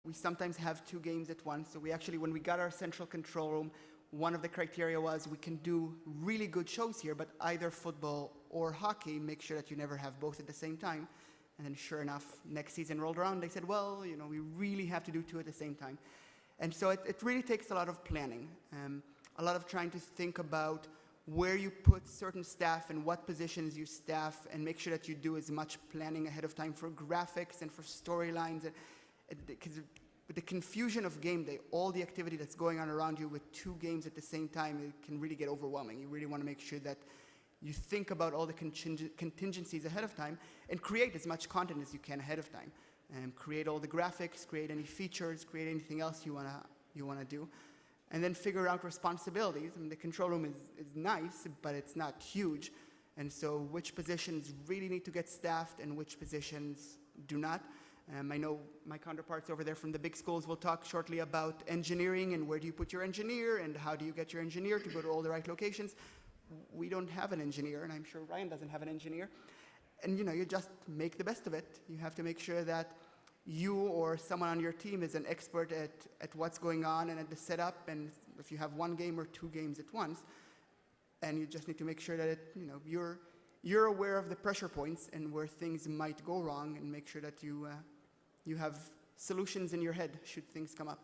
We sometimes have 2 games at once. So we actually, when we got our central control room, one of the criteria was we can do really good shows here, but either football or hockey, make sure that you never have both at the same time. And then sure enough, next season rolled around, they said, well, we really have to do 2 at the same time. And so it really takes a lot of planning, a lot of trying to think about where you put certain staff and what positions you staff, and make sure that you do as much planning ahead of time for graphics and for storylines. Because with the confusion of game day, all the activity that's going on around you with 2 games at the same time, it can really get overwhelming. You really want to make sure that you think about all the contingencies ahead of time and create as much content as you can ahead of time. And create all the graphics, create any features, create anything else you wanna do. And then figure out responsibilities. I mean, the control room is nice, but it's not huge. And so which positions really need to get staffed and which positions do not. I know my counterparts over there from the big schools will talk shortly about engineering and where do you put your engineer and how do you get your engineer to go to all the right locations. We don't have an engineer, and I'm sure Ryan doesn't have an engineer. And you just make the best of it. You have to make sure that you or someone on your team is an expert at what's going on and at the setup, and if you have 1 game or 2 games at once, and you just need to make sure that you're aware of the pressure points and where things might go wrong, and make sure that you have solutions in your head should things come up.